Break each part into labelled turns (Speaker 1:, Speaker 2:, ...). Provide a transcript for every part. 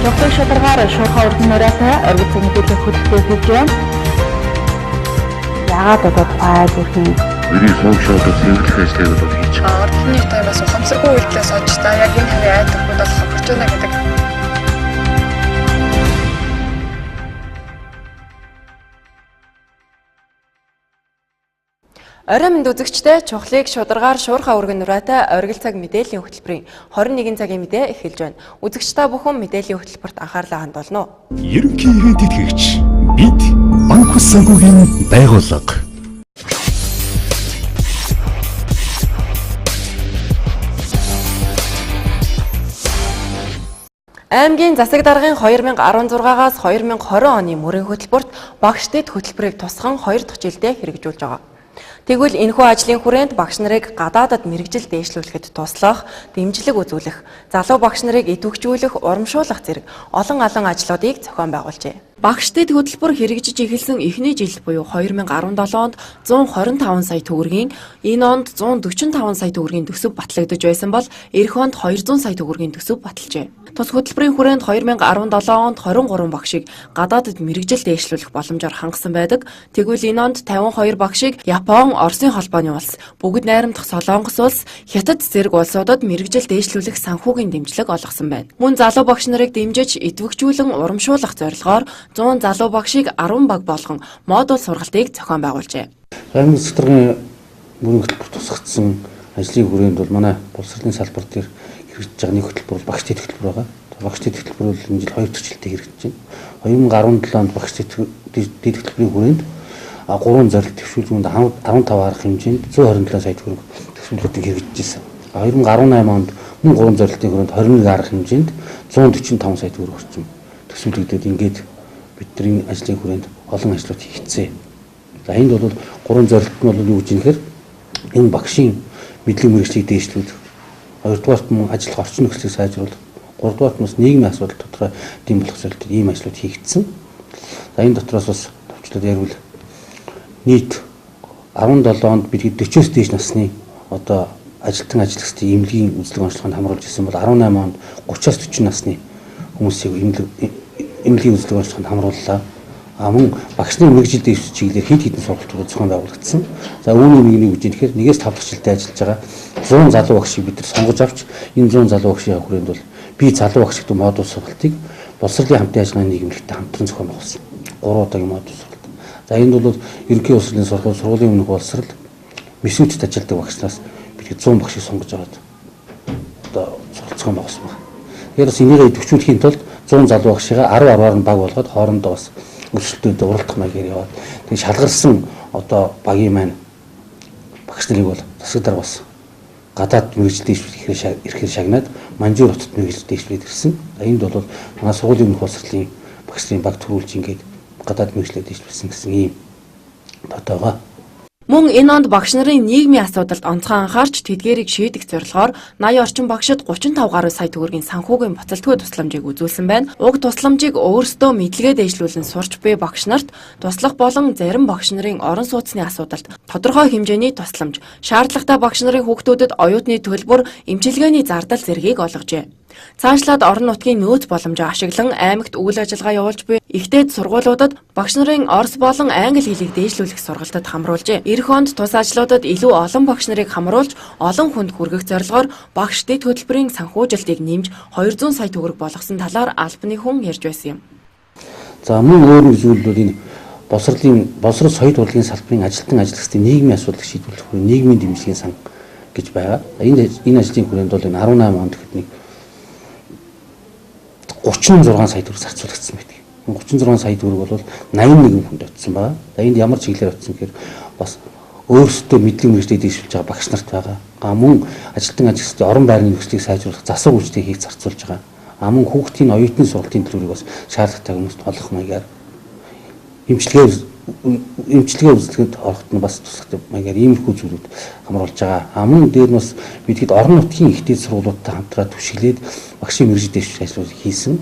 Speaker 1: Чухал шударгаар шуурхай урд нураатай оргил цаг мэдээллийн хөтөлбөр хийж байна. Яагаад одоо файл үрхийн
Speaker 2: миний сошиал цэвэрлэх ажлыг одоо хийж байгаа.
Speaker 3: Ордны таймаас ухамсаргүй үйлдэлээс олж та яг энэ хавийн айдагууд бол хаварч байна гэдэг.
Speaker 4: Орой мэнд үзэгчтэй чухлыг шударгаар шуурхай өргөн нураатай оргил цаг мэдээллийн хөтөлбөрийн 21 цагийн мэдээ эхэлж байна. Үзэгч та бүхэн мэдээллийн хөтөлбөрт анхаарлаа хандуулна уу?
Speaker 5: Ерөнхий иргэд итгэгч бид банк ус санхүүгийн байгууллага.
Speaker 4: Аймгийн засаг даргын 2016-аас 2020 оны мөрийн хөтөлбөрт багш дэд хөтөлбөрийг тусган 2 дахь жилдээ хэрэгжүүлж байгаа. Тэгвэл энэхүү ажлын хүрээнд багш нарыг гадаадад мэрэгжил дээшлүүлэхэд туслах, дэмжлэг үзүүлэх, залуу багш нарыг идэвхжүүлэх, урамшуулах зэрэг олон ажлуудыг зохион байгуулжээ. Багш дэд хөтөлбөр хэрэгжиж эхэлсэн эхний жил буюу 2017 онд 125 сая төгрөгийн, энэ онд 145 сая төгрөгийн төсөв батлагдаж байсан бол эх онд 200 сая төгрөгийн төсөв баталжээ. Тус хөтөлбөрийн хүрээнд 2017 онд 23 багшийг гадаадад мэрэгжил дээшлүүлэх боломжоор хангасан байдаг. Тэгвэл энэ онд 52 багшийг Япон, Оросын холбооны улс, бүгд найрамдах Солонгос улс, Хятад зэрэг улсуудад мэрэгжил дээшлүүлэх санхүүгийн дэмжлэг олгосон байна. Мөн залуу багш нарыг дэмжиж идэвхжүүлэн урамшуулах зорилгоор 100 залуу багшийг 10 баг болгон модуль сургалтыг зохион байгуулжээ.
Speaker 6: Аймгийн засаг даргын мөрийн хөтөлбөр тусгагдсан ажлын хүрээнд бол манай боловсролын салбар дээр хэрэгжиж байгаа нэг хөтөлбөр бол багш дэд хөтөлбөр байгаа. Багш дэд хөтөлбөр бол энэ жил 2 дахь жилдээ хэрэгжиж байна. 2017 онд багш дэд хөтөлбөрийн хүрээнд 3 зорилт төвшүүлгүүнд 15 арга хэмжээнд 127 сая төгрөг төсвөлтийг хэрэгжиж байсан. 2018 онд мөн 3 зорилтын хүрээнд 21 арга хэмжээнд 145 сая төгрөг орчим төсвөлөгдөд ингээд бидний ажлын хүрээнд олон ажлууд хийгдсэн. За энд бол 3 зорилт нь бол юу гэж нэхэр энэ багшийн мэдлэг мэргэжлийг дээшлүүлэх, хоёрдугаарт мөн ажиллах орчин нөхцөлийг сайжруулах, гуравдугаарт бас нийгмийн асуудал дотроо дэм болох зорилтод ийм ажлууд хийгдсэн. За энэ дотроос бас товчлоод ярил нийт 17 онд бид 40-с дээш насны одоо ажилтан ажиллагчдын эмнэлгийн үзлэг онцлогоонд хамруулж ирсэн бол 18 онд 30-аас 40 насны хүмүүсийг эмнэлгийн үзлэг онцлогоонд хамрууллаа. Мөн багшны мэргэжил дэвших чиглэлээр хэд хэдэн сургалтууд зохион байгуулагдсан. За үүний нэг үгж ихээр 1-ээс 5 дахь жилдээ ажиллаж байгаа 100 залуу багшийг бид нар сонгож авч энэ 100 залуу багшийн хүрээнд бол би залуу багш гэдэг модуль сургалтыг боловсролын хамтын ажиллагааны нийгэмлэгтэй хамтран зохион байгуулсан. 3 удаагийн модуль сургалт. За энд бол ерөнхий боловсролын сургуулийн өмнөх боловсрол мессежд ажилладаг багшнаас бид 100 багшийг сонгож аваад одоо сургалт зохион байгуулсан байна. Тэгэхээр бас энийг идэвхжүүлэхийн тулд 100 залуу багшигаа 10-10-аар нь баг болгоод хоорондоо бас өрсөлдөөд уралдах маягаар яваад тэгээд шалгарсан одоо багийн маань багш нарыг бол засаг дарга бас гадаад мэргэжил дэвшүүлэх ихээр шагнаад Манжуур хотод мэргэжил дэвшүүлээд ирсэн. Энд бол манай сургуулийн өмнөх боловсролын багш нарын баг төрүүлж ингээд гадаад мэргэжлээ дэвшүүлсэн гэсэн ийм дотоогоо.
Speaker 4: Мөн энэ онд багш нарын нийгмийн асуудалд онцгой анхаарч тэдгээрийг шийдэх зорилгоор 80 орчим багшид 35 гаруй сая төгрөгийн санхүүгийн буцалтгүй тусламжийг үзүүлсэн байна. Уг тусламжийг өөрсдөө мэдлэгээ дэвшлүүлэн сурч буй багш нарт туслах болон зарим багш нарын орон сууцны асуудалд тодорхой хэмжээний тусламж, шаардлагатай багш нарын хүүхдүүдэд оюутны төлбөр, эмчилгээний зардал зэргийг олгожээ. Цаашлаад орон нутгийн нөөц боломжоо ашиглан аймагт үйл ажиллагаа явуулж буй ихтэйд сургуулиудад багш нарын орос болон англи хэлийг дээшлүүлэх сургалтад хамруулжээ. Эх онд тус ажлуудад илүү олон багш нарыг хамруулж олон хүнд хүргэх зорилгоор багш дэд хөтөлбөрийн санхүүжилтийг нэмж 200 сая төгрөг болгосон талаар албаны хүн ярьж байсан юм.
Speaker 6: За мөн өөр нэг зүйл бол энэ боловсрол соёл урлагийн салбарын ажилтан ажиллагчдын нийгмийн асуудлыг шийдвэрлэх нийгмийн дэмжлэгийн сан гэж байгаа. Энэ ажлын хүрээнд бол энэ 18 онд гэхэд 36 сая төгрөг зарцуулагдсан байдаг. 36 сая төгрөг бол 81 хүнд очсон байна. Энд ямар чиглэлээр очсон гэхээр бас өөрсдөө мэдлэг мэргэжлийг дэвшүүлж байгаа багш нарт байгаа. Мөн ажилтан ажиллагчдын орон байрны нөхцөлийг сайжруулах засаг үйлчлэгийг хийж зарцуулж байгаа. Мөн хүүхдийн оюутны сургалтын төлбөрийг бас шаардлагатай хүмүүст олгох маягаар эмчилгээ үзлэхэд ороход нь бас тусах маягаар иймэрхүү зүйлүүд хамруулж байгаа. Мөн дээр нь бас бидгээд орон нутгийн ихтэй сургуулиудтай хамтраад түшиглээд багшийн мэргэжил дэвших ажлыг хийсэн.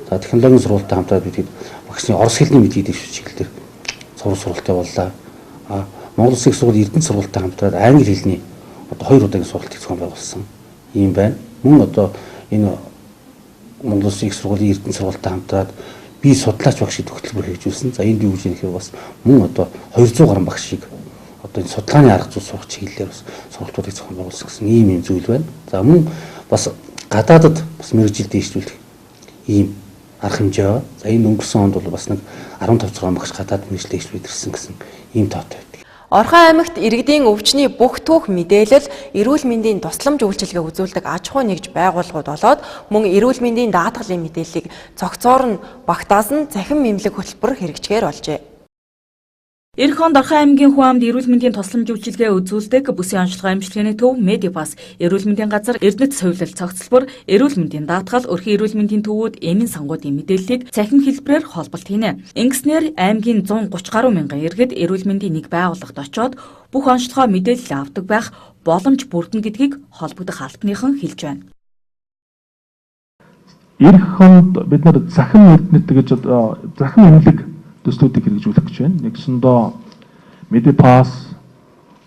Speaker 6: За технологийн сургуультай хамтраад бидгээд багшийн орос хэлний мэдлэгийг дэвших чиглэлээр сургалт явууллаа. Монгол Улсын их сургуулийн Эрдэнэт сургуультай хамтраад англи хэлний одоо 2 удаагийн сургалтыг зохион байгуулсан юм байна. Мөн одоо энэ Монгол Улсын их сургуулийн Эрдэнэ сургуультай хамтраад би судлаач багш гэдэг хөтөлбөр хэрэгжүүлсэн. За энд юу гэж нэхээ бас мөн одоо 200 гаруй багшийг одоо энэ судалгааны арга зүй сурах чиглэлээр бас сургалтуудыг зохион байгуулсан гэсэн ийм зүйл байна. За мөн бас гадаадад бас мэргэжил дэвшүүлэх ийм арга хэмжээ байна. За энэ өнгөрсөн онд бол бас нэг 15 багш гадаад мэргэжил дэвшүүлээд ирсэн гэсэн ийм тоотой байдаг.
Speaker 4: Орхон аймагт иргэдийн өвчний бүх түүх мэдээлэл, эрүүл мэндийн тусламж үйлчилгээ үзүүлдэг аж ахуй нэгж байгууллагууд болоод мөн эрүүл мэндийн даатгалын мэдээллийг цогцоор нь багтаасан цахим эмнэлэг хөтөлбөр хэрэгжихээр болжээ.
Speaker 7: Эх хонд Орхон аймгийн хүн амд эрүүл мэндийн тусламж үйлчилгээ үзүүлдэг бүсийн онцлогоо эмчилгээний төв Медипас, эрүүл мэндийн газар Эрдэнэт совилал цогцлбор, эрүүл мэндийн даатгал, өрхийн эрүүл мэндийн төвүүд, эмийн сангуудын мэдээллийг цахим хэлбэрээр холболт хийнэ. Ингэснээр аймгийн 130 гаруй мянган иргэд эрүүл мэндийн нэг байгууллагт очоод бүх онцлогоо мэдээлэл авдаг байх боломж бүрдэнэ гэдгийг холбогдох албаныхан хэлж байна.
Speaker 8: Эх хонд бид нар захин эрдэнэт гэж захин эмнэлэг төслүүдийг хэрэгжүүлэх гэж байна. Нэгсэндээ Медипас,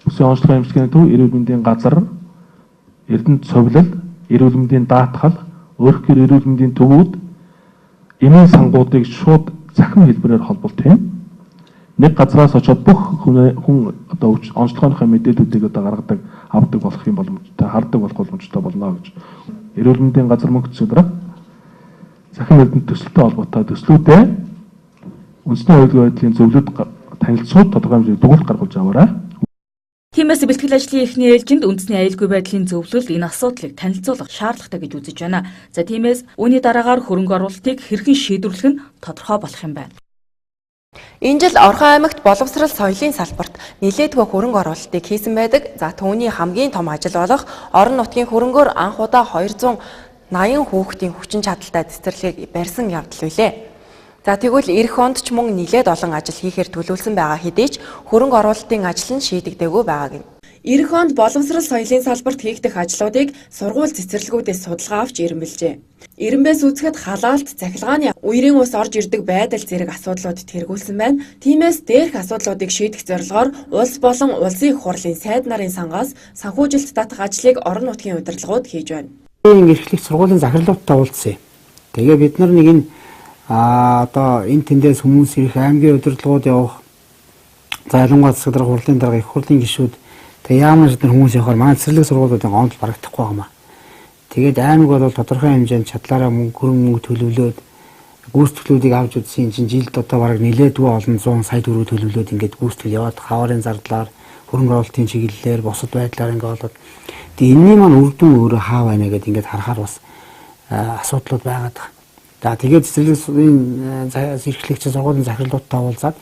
Speaker 8: бүсийн онцлогоо эмчилгээний төв, эрүүл мэндийн газар, Эрдэнэт совилал, эрүүл мэндийн даатгал, өрх гэр эрүүл мэндийн төвүүд, эмийн сангуудыг шууд захин хэлбэрээр холболт хийнэ. Нэг газраас очоод бүх хүн одоо онцлогооныхоо мэдээллүүдийг одоо гаргадаг, авдаг болох юм боломжтой, хардаг болох боломжтой болно гэж. Эрүүл мэндийн газар мөнгө төсөлдөр захин эрдэнэт төсөлтэй холбоотой төслүүдээ үндэсний аюулгүй байдлын зөвлөд танилцуулт тодорхой хэмжээний дугуйлт гаргуулж аваарай.
Speaker 7: Тиймээс бэлтгэл ажлын эхний ээлжинд үндэсний аюулгүй байдлын зөвлөлд энэ асуудлыг танилцуулах шаардлагатай гэж үзэж байна. За тиймээс үүний дараагаар хөрөнгө оруулалтыг хэрхэн шийдвэрлэх нь тодорхой болох юм байна.
Speaker 4: Энэ жил Орхон аймагт боловсрал соёлын салбарт нэлээдгүй хөрөнгө оруулалтыг хийсэн байдаг. За түүний хамгийн том ажил болох орон нутгийн хөрөнгөөр анх удаа 280 хүүхдийн хүчин чадалтай цэцэрлэгийг барьсан явдал билээ. За тэгвэл эх хонд ч мөн нэлээд олон ажил хийхээр төлөвлөсөн байгаа хэдий ч хөрөнгө оруулалтын ажил нь шийдэгдээгүй байгааг нь. Эх хонд боловсрал соёлын салбарт хийгдэх ажлуудыг сургууль цэцэрлэгүүдээс судалгаа авч ирэмбэлжээ. Ирэмбээс үзэхэд халаалт, цахилгааны үерийн ус орж ирдэг байдал зэрэг асуудлуудад тэргүүлсэн байна. Тиймээс дээрх асуудлуудыг шийдэх зорилгоор улс болон улсын их хурлын сайд нарын сангаас санхүүжилт татах ажлыг орон нутгийн удирдлагууд хийж байна.
Speaker 6: Ингээд эхлэх сургуулийн захирлуудтай уулзъя. Тэгээ бид нар нэг энэ одоо энэ тэндээс хүмүүс ирэх аймгийн удирдлагууд явах. За ялангуяа засаг дарга хурлын дарга их хурлын гишүүд тэг яамнаас бид хүмүүс явахаар манай цэцэрлэг сургуулиудын гомдол барагдахгүй байгаамаа. Тэгээд аймаг бол тодорхой хэмжээнд чадлаараа мөнгө төлөвлөөд гүйцэтгэлүүдийг авч үзсэн чинь жилд одоо бараг нэлээдгүй олон 100 сая төгрөг төлөвлөөд ингээд гүйцэтгэл яваад хаварын зардлаар хөрөнгө оруулалтын чиглэлээр бусад байдлаар ингээд болоод тэг энэний маань үр дүн өөрөө хаа байна гэдээ ингээд харахаар бас асуудлууд байгаад байна. За тэгээд цэцэрлэгийн зэрэглэгч сургуулийн захирлуудтай уулзаад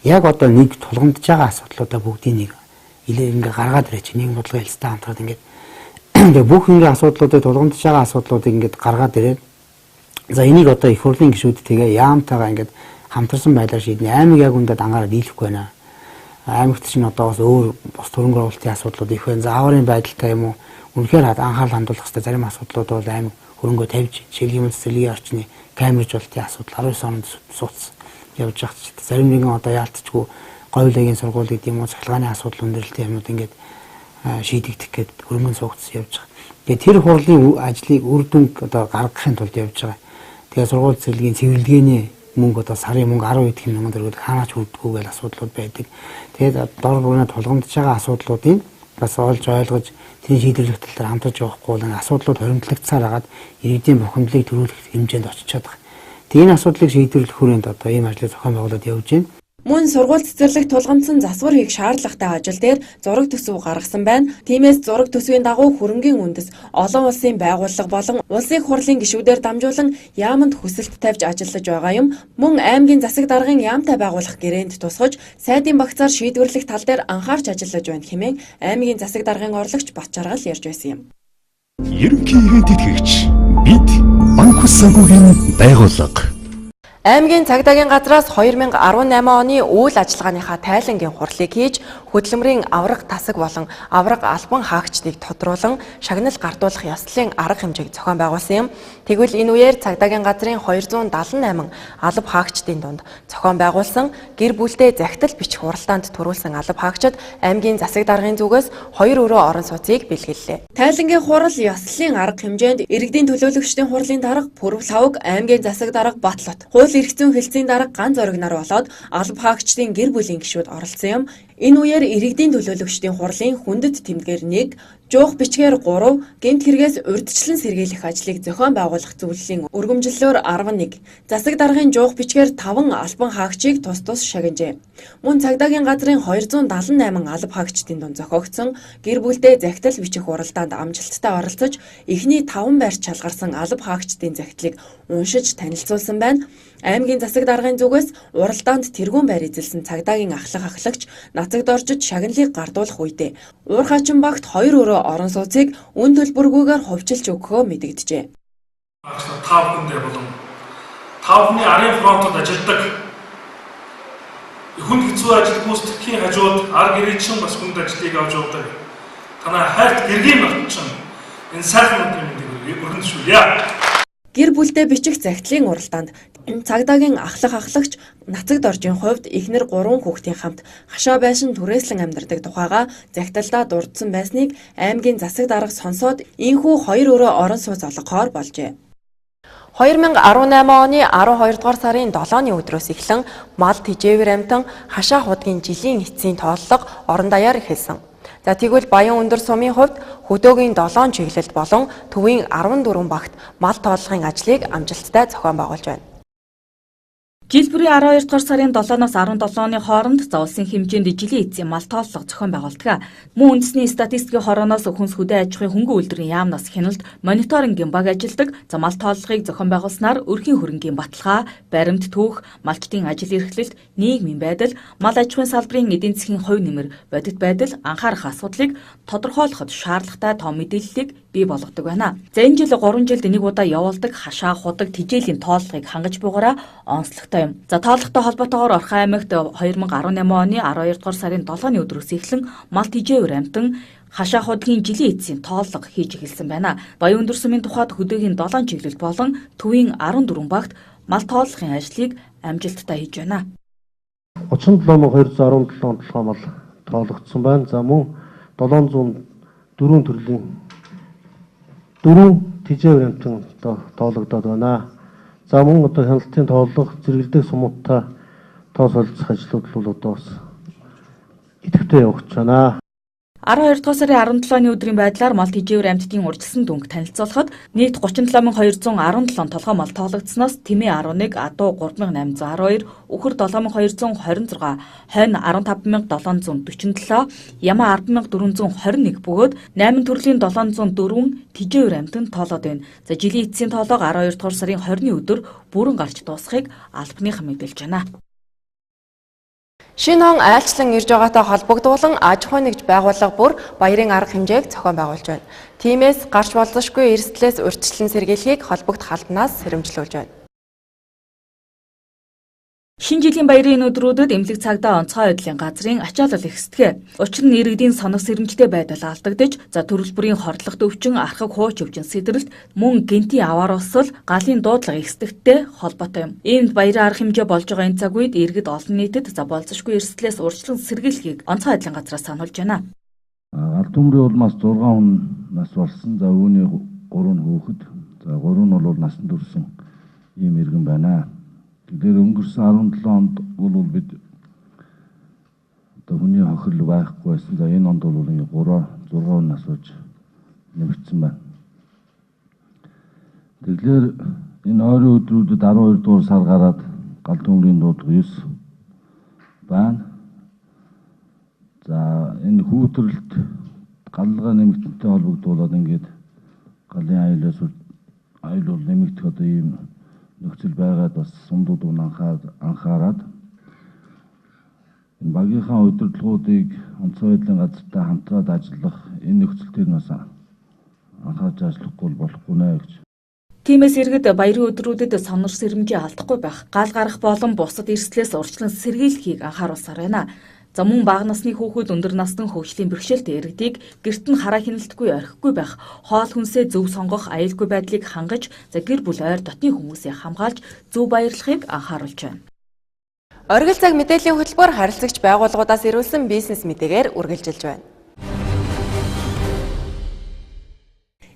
Speaker 6: яг одоо нэг тулгамдж байгаа асуудлуудаа бүгдийг нэг ингээ гаргаад ирээч. Нэг бодлого хэлцтэй хамтраад ингээ бүх ингээ асуудлуудыг тулгамдж байгаа асуудлуудыг ингээ гаргаад ирээд за энийг одоо их хурлын гишүүд тэгээ яамтайгаа ингээ хамтарсан байдлаар шийднэ. Аймаг яг үндэ анхаарал дийлэхгүй байна. Аймагт чинь одоо бас өөр бус хөрөнгө оруулалтын асуудлууд их байна. Зааврын байдалтай юм уу? Үнэхээр анхаарал хандуулах хэрэгтэй зарим асуудлууд бол аймаг хөрөнгө тавьж шилжүүлэн цэцэрлэгийн орчны камержуулалтын асуудал 19 онд сууц явж байгаа ч зарим нэгэн одоо яалтчгүй говьлагийн сургууль гэдэг юм уу цахилгааны асуудал өндөрлөлтийн юмуд ингээд шийдэгдэх гээд хөрөнгө суугдсан явж байгаа. Тэгээд тэр хурлын ажлыг үр дүн одоо гаргахын тулд явж байгаа. Тэгээд сургууль цэцэрлэгийн цэвэрлэгээний мөнгө одоо сарын мөнгө 10 эдэх мянган төгрөг хаанач хүрдэггүй гэж асуудлууд байдаг. Тэгээд дор бүрнээ тулгамдж байгаа асуудлуудыг бас олж ойлгож тэр шийдвэрлэх тал дээр хамтарч явахгүй бол асуудлууд хоримтлагдсаар хагаад иргэдийн бухимдлыг төрүүлэх хэмжээнд очиод байгаа. Тэгээд энэ асуудлыг шийдвэрлэх хүрээнд одоо ийм ажлыг зохион байгуулад явж байна.
Speaker 4: Мөн сургууль цэцэрлэг тулгамдсан засвар хийх шаардлагатай ажил дээр зураг төсөв гаргасан байна. Тиймээс зураг төсвийн дагуу хөрөнгийн үндэс олон улсын байгууллага болон улсын их хурлын гишүүдээр дамжуулан яамд хүсэлт тавьж ажиллаж байгаа юм. Мөн аймгийн засаг даргын яамтай байгуулах гэрээнд тусгаж сайдын багцаар шийдвэрлэх тал дээр анхаарч ажиллаж байна хэмээн аймгийн засаг даргын орлогч Бат Жаргал ярьж байсан юм.
Speaker 5: Ерөнхий иргэдэд итгэгч бид банк санхүүгийн байгууллага.
Speaker 4: Аймгийн цагдаагийн газраас 2018 оны үйл ажиллагааныхаа тайлангийн хурлыг хийж хөдөлмөрийн авраг тасаг болон авраг албан хаагчдыг тодруулан шагнал гартуулах ёслолын арга хэмжээг зохион байгуулсан юм. Тэгвэл энэ үеэр цагдаагийн газрын 278 алба хаагчдын дунд зохион байгуулсан гэр бүлдээ захидал бичих уралдаанд төрүүлсэн алба хаагчид аймгийн засаг даргын зүгээс 2 өрөө орон сууцыг бэлгэллээ. Тайлангийн хурал ёслолын арга хэмжээнд иргэдийн төлөөлөгчдийн хурлын дарга Пүрв Лавг, аймгийн засаг дарга Батлот, эрх зүйн хэлтсийн дарга ганц оргиноор болоод алба хаагчдын гэр бүлийн гишүүд оролцсон юм. Энэ үеэр иргэдийн төлөөлөгчдийн хурлын хүндэт тэмдгээр 1, жуух бичгээр 3, гэмт хэрэгээс урьдчилан сэргийлэх ажлыг зохион байгуулах зөвлөлийн өргөмжлөлөөр 11, засаг даргын жуух бичгээр 5 албан хаагчийг тус шагнажээ. Мөн цагдаагийн газрын 278 алба хаагчдын дунд зохиогдсон гэр бүлдээ захидал бичих уралдаанд амжилттай оролцож эхний 5 байрч шалгарсан алба хаагчдын захидлыг уншиж танилцуулсан байна. Аймгийн засаг даргын зүгээс уралдаанд тэргүүн байр эзэлсэн цагдаагийн ахлагч нацагд оржиж шагналыг гардуулах үедээ уур хачин багт 2 өрөө орон сууцыг үн төлбөргүйгээр хувьчилж өгөхөө мэдэгджээ.
Speaker 9: Тав хүндээ болон тавны арын фронтод ажилладаг хүнд хэцүү ажил гүйцэтгэхийн хажууд ар гэрээчин бас хүнд ажлыг авч явдаг. Танай хайрт гэргийн нотчин энэ сайхан мэдрэмжийг өргөнжүүлье.
Speaker 4: Гэр бүлдээ бичих захидлын уралдаанд цагдаагийн ахлагч нацагд оржийн хувьд эхнэр 3 хүүхдийн хамт хашаа байшин түрээслэн амьдардаг тухайга захидалдаа дурдсан байсныг аймгийн засаг дарга сонсоод ийхүү 2 өрөө орон сууц олгохоор болжээ. 2018 оны 12 дугаар сарын 7-ны өдрөөс эхлэн мал тэжээвэр амтан хашаа худгийн жилийн эцсийн тооллого орон даяар эхэлсэн. За тэгвэл Баян өндөр сумын хувьд хөдөөгийн 7 чиглэлд болон төвийн 14 багт мал тооллогын ажлыг амжилттай зохион байгуулж байна.
Speaker 7: Жил бүрийн 12 дугаар сарын 7-оос 17-ны хооронд зовлон хэмжээнд жилийн эцсийн мал тооллого зохион байгуулдаг. Мөн үндэсний статистикийн хорооноос хүнс хөдөө аж ахуйн хөнгөн үйлдвэрийн яамнаас хяналт мониторингийн баг ажилдаг. За мал тооллогыг зохион байгуулснаар өрхийн хөрөнгийн баталгаа, баримт түүх, малчдын ажил эрхлэлт, нийгмийн байдал, мал аж ахуйн салбарын эдийн засгийн хувь нэмэр, бодит байдал, анхаарах асуудлыг тодорхойлоход шаардлагатай том мэдээллийг бий болгодог байна. За энэ жил 3 жилд нэг удаа явуулдаг хашаа худаг тэжээлийн тооллогыг хангаж бугаараа онцлогтой юм. За тооллоготой холбоотойгоор Орхон аймагт 2018 оны 12 дугаар сарын 7-ны өдрөөс эхлэн мал тэжээвэр амтан хашаа худгийн жилийн эцсийн тооллого хийж эхэлсэн байна. Баян өндөр сумын тухайд хөдөөгийн 7 чиглэл болон төвийн 14 багт мал тооллогын ажлыг амжилттай хийж байна.
Speaker 6: 37217 толгой мал тоологдсон байна. За мөн 704 төрлийн 4 тэжээвэр амтан тоологдоод байна. За мөн одоо хяналтын тооллого зэрэглэдэг сумуудтай тоо солилцох ажлууд бол одоо бас идэвхтэй явагдаж байна.
Speaker 7: 12 дугаар сарын 17-ны өдрийн байдлаар мал тэжээвэр амьтдын урьдчилсан дүнг танилцуулахад нийт 37217 толгой мал тоологдсноос тэмээ 11, адуу 3812, үхэр 7226, хонь 15747, ямаа 10421 бөгөөд 8 төрлийн 704 тэжээвэр амьтанд тоолоод байна. За жилийн эцсийн тоолого 12 дугаар сарын 20-ны өдөр бүрэн гарч дуусахыг албаныхан мэдээлж байна. Шинэ он айлчлан ирж байгаатай холбогдуулан аж ахуй нэгж байгууллага бүр баярын арга хэмжээг зохион байгуулж байна. Тиймээс гарч болзошгүй эрсдлээс урьдчилан сэргийлэхийг холбогд халбанаас сэрэмжлүүлж байна. Шинэ жилийн баярын өдрүүдэд эмнэлэг цагдаа онцгой байдлын газрын ачаалал ихсдэг. Учир нь иргэдийн санах сэрэмжтэй байдал алдагдаж, за төрөл бүрийн хордлогот өвчин, архаг хууч өвчин сэтрэлт, мөн гэнтийн аваар усал, галын дуудлага ихсдэгтэй холбоотой юм. Иймд баярын арга хэмжээ болж байгаа энэ цаг үед иргэд олон нийтэд за болзошгүй эрсдлээс урьдчилан сэргийлэхийг онцгой байдлын газраас сануулж байна.
Speaker 10: Ард түмрийн улмаас 6 хүн нас болсон. За үүний 3 нь хүүхэд, за 3 нь бол насанд хүрсэн ийм иргэн байна. Тэгэхээр өнгөрсөн 17 онд бол бид одоо хүний хохирол байхгүй байсан. За энэ онд бол 6 нас ууж нэмэгдсэн байна. Тэгэхээр энэ ойрын өдрүүдэд 12 дугаар сар гараад гал төмрийн дуудлага 9 байна. За энэ хүүтрэлт галлага нэмэгдэнтэй холбогдуулаад ингээд галын аюул бол нэмэгдэх одоо ийм нөхцөл байгаад бас сумдууд анхаарад энэ багийнхаа удирдлагуудыг онцгой байдлын газартай хамтраад ажиллах энэ нөхцөл төр нас анхаарч ажиллахгүй болохгүй нэ гэж.
Speaker 7: Тиймээс иргэд баярын өдрүүдэд сонор сэрэмжээ алдахгүй байх, гал гарах болон бусад эрсдлээс урьдчилан сэргийлэхийг анхааруулсаар байна. За мөн бага насны хүүхэд өндөр насны хөгжлийн бэрхшээлтэй иргэдийг гэрт нь хараа хяналтгүй орхихгүй байх, хоол хүнсээ зөв сонгох аюулгүй байдлыг хангаж, гэр бүл ойр дотны хүмүүсийг хамгаалж зөв баярлахыг анхааруулж байна.
Speaker 4: Оргил цаг мэдээллийн хөтөлбөр харилцагч байгууллагуудаас ирүүлсэн бизнес мэдээгээр үргэлжилж байна.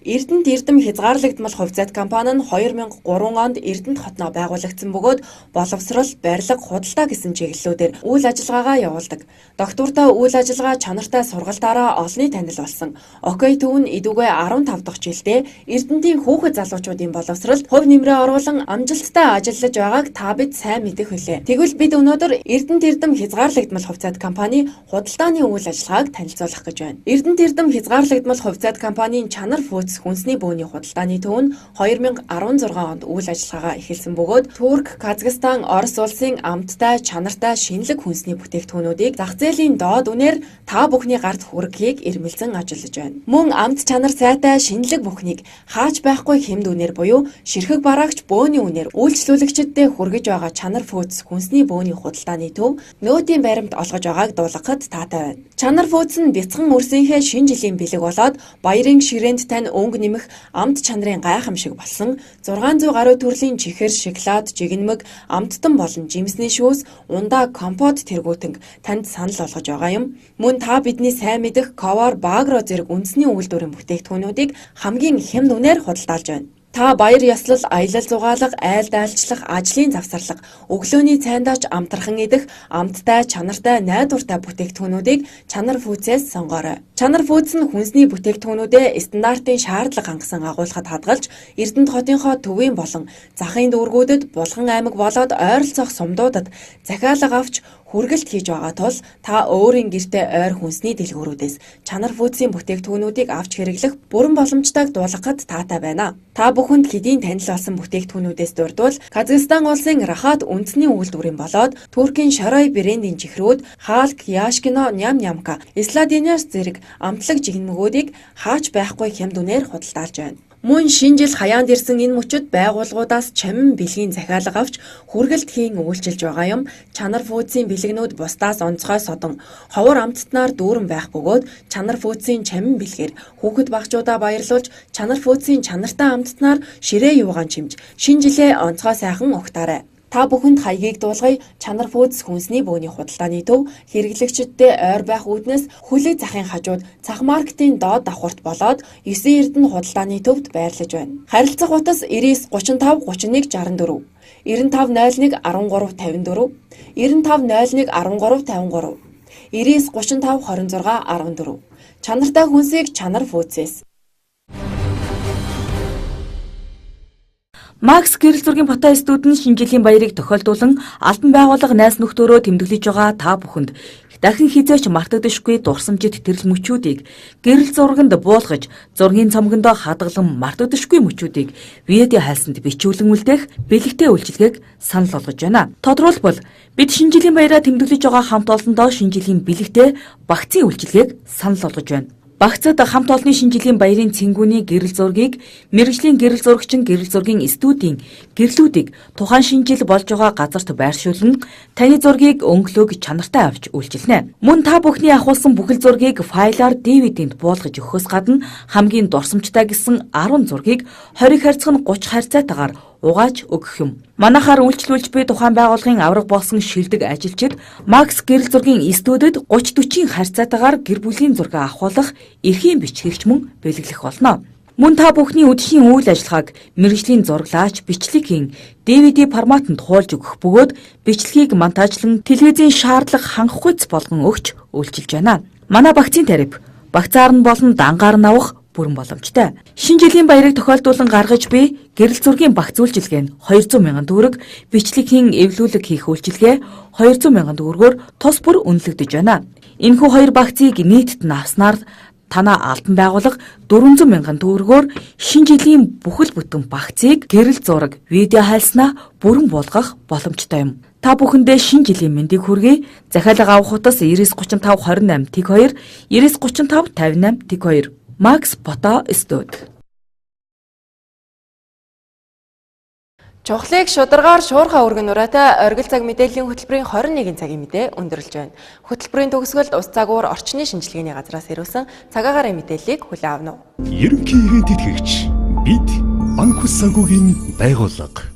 Speaker 4: Эрдэнэт эрдэм хязгаарлагдмал хувьцаат компани нь 2003 онд Эрдэнэт хотноо байгуулагдсан бөгөөд боловсрол, барилга, худалдаа гэсэн чиглэлүүдээр үйл ажиллагаагаа явуулдаг. Доктортой үйл ажиллагаа чанартай сургалтаараа олонний танил болсон. Окей төв нь идүүгээ 15 дахь жилдээ Эрдэнэтийн хүүхэд залуучуудын боловсролд хувь нэмрээ оруулан амжилттай ажиллаж байгааг та бид сайн мэдэх хүлээ. Тэгвэл бид өнөөдөр Эрдэнэт эрдэм хязгаарлагдмал хувьцаат компани худалдааны үйл ажиллагааг танилцуулах гэж байна. Эрдэнэт эрдэм хязгаарлагдмал хувьцаат компанийн чанар фүүц хүнсний бөөний худалдааны төв нь 2016 онд үйл ажиллагаагаа эхэлсэн бөгөөд Турк, Казахстан, Орос улсын амттай, чанартай шинэлэг хүнсний бүтээгдэхүүнүүдийг зах зээлийн доод үнээр та бүхний гарт хүргэхийг эрмэлзэн ажиллаж байна. Мөн амт чанар сайтай шинэлэг бүхнийг хаач байхгүй хэмд үнээр буюу ширхэг бараагч бөөний үнээр үйлчлүүлэгчдэд хүргэж байгаа чанар фүүц хүнсний бөөний худалдааны төв нөөтийн баримт олгож байгааг дуулгахад таатай байна. Чанар фүүц нь бяцхан өрсөнхөө шинэ жилийн бэлэг болоод баярын ширээнд тань өнгө нэмэх амт чанарын гайхамшиг болсон 600 гаруй төрлийн чихэр, шоколад, жигнэмэг, амттан болон жимсний шүүс, ундаа, компот тэргүүтэнг танд санал болгож байгаа юм. Мөн та бидний сайн мэдэх ковар, багро зэрэг үндэсний үйлдвэрийн бүтээгдэхүүнүүдийг хамгийн хямд үнээр худалдаалж байна. Та баяр ёслол, аялал зугаалга, айл дайлчлах, ажлын завсарлага, өглөөний цайндаач амтархан идэх, амттай, чанартай, найдвартай бүтээгдэхүүнүүдийг чанар фүүцээс сонгоорой. Чанар фүүц нь хүнсний бүтээгдэхүүнүүдэд стандартын шаардлага хангасан агуулгад хадгалж, Эрдэнэт хотынхоо төвийн болон захын дүүргүүдэд, Булган аймаг болоод ойролцоох сумдуудад захиалга авч хүргэлт хийж байгаа тул та өөрийн гэртээ ойр хүнсний дэлгүүрүүдээс чанар фүүцийн бүтээгдэхүүнүүдийг авч хэрэглэх бүрэн боломжтойг дуулгахад таатай байна. Та бүхэнд хэдийн танил болсон бүтээгдэхүүнүүдээс дурдвал Казахстан улсын Рахат үндэсний үйлдвэрийн болоод Туркийн Шорой брендийн чихрүүд, Халк, Яшкино, Ням-Нямка, Исладиняс зэрэг амтлаг жигнэмгүүдийг хаач байхгүй хямд үнээр худалдаалж байна. Мөн шинэ жил хаяанд ирсэн энэ мөчөд байгууллагуудаас чамин бэлгийн захиалга авч хүргэлт хийн үйлчилж байгаа юм. Чанар фүүцийн бэлгэнүүд бусдаас онцгой содон ховор амттнаар дүүрэн байх бөгөөд чанар фүүцийн чамин бэлгээр хүүхэд багчуудаа баярлуулж чанар фүүцийн чанартай амттнаар ширээ юугаан чимж шинэ жилээ онцгой сайхан угтаарай. Та бүхэнд хаягийг дуулгая. Чанар фүүц хүнсний бөөний худалдааны төв хэрэглэгчдэд ойр байх үүднээс хүлэг захын хажууд цах маркетийн доод давхурт болоод 9 Эрдэнэ худалдааны төвд байрлаж байна. Харилцах утас 99 35 31 64 9501 1354 9501 1353 99 35 26 14 Чанартай хүнсийг чанар фүүцээс.
Speaker 7: Макс гэрэл зургийн фото студ нь шинэ жилийн баярыг тохиолдуулан албан байгууллага найз нөхдөөрөө тэмдэглэж байгаа та бүхэнд дахин хизээч мартагдашгүй дурсамжит тэрл мөчүүдийг гэрэл зурганд буулгаж зургийн цомгондоо хадгалан мартагдашгүй мөчүүдийг видео хайлсанд бичүүлэн үлдээх бэлэгтэй үйлчилгээг санал болгож байна. Тодорхойлбол бид шинэ жилийн баяраа тэмдэглэж байгаа хамт олондоо шинэ жилийн бэлэгтэй багцын үйлчилгээг санал болгож байна. Багцад хамт олонны шинэ жилийн баярын цэнгүүний гэрэл зургийг мэргэжлийн гэрэл зурагчин гэрэл зургийн студийн гэрлүүдийг тухайн шинэ жил болж байгаа газарт байршуулан таны зургийг өнгөлөг чанартай авч үйлчилнэ. Мөн та бүхний ахуулсан бүхэл зургийг файлаар DVD-нд буулгаж өгөхөөс гадна хамгийн дурсамжтай гэсэн 10 зургийг 20 харьцах нь 30 харьцаатаагаар угааж өгөх юм. Манайхаар үйлчлүүлж буй тухайн байгууллагын авраг болсон шилдэг ажилчид Макс гэрэл зургийн студид 30-40 харьцаатаагаар гэр бүлийн зураг авахулах эрхийн бичгэгч мөн бэлэглэх болно. Мөн та бүхний өдөржиний үйл ажиллагааг мэргэжлийн зураглаач бичлэг хийн DVD форматанд хуулж өгөх бөгөөд бичлэгийг монтажлан телевизийн шаардлага хангахгүйц болгон өгч үйлчилж байна. Манай багцын тариф багцаар нь болон дангаар нь авах бүрэн боломжтой. Шинэ жилийн баярыг тохиолдуулан гаргаж буй гэрэл зургийн багц үйлчилгээ нь 200 мянган төгрөг, бичлэгийн эвлүүлэг хийх үйлчилгээ 200 мянган төгрөгөөр тус бүр үнэлэгдэж байна. Энэхүү хоёр багцыг нийтд нь авснаар танаа албан байгууллага 400 мянган төгрөгөөр шинэ жилийн бүхэл бүтэн багцыг гэрэл зураг, видео хайлснаа бүрэн буулгах боломжтой юм. Та бүхэндээ шинэ жилийн мэндийг хүргэе. Захиалга авах утас 9935 28 тэг 2 9935 58 тэг 2 Макс фото студ.
Speaker 4: Чухлыг шударгаар шуурхаа өргөн нураатай оргил цаг мэдээллийн хөтөлбөрийн 21 цагийн мэдээ өндөрлж байна. Хөтөлбөрийн төгсгөлд ус цагуур орчны шинжилгээний газраас ирүүлсэн цагаагаарын мэдээллийг хүлээн авна.
Speaker 5: Ерөнхий ивент тэтгэгч бид банк ус санхүүгийн байгууллага.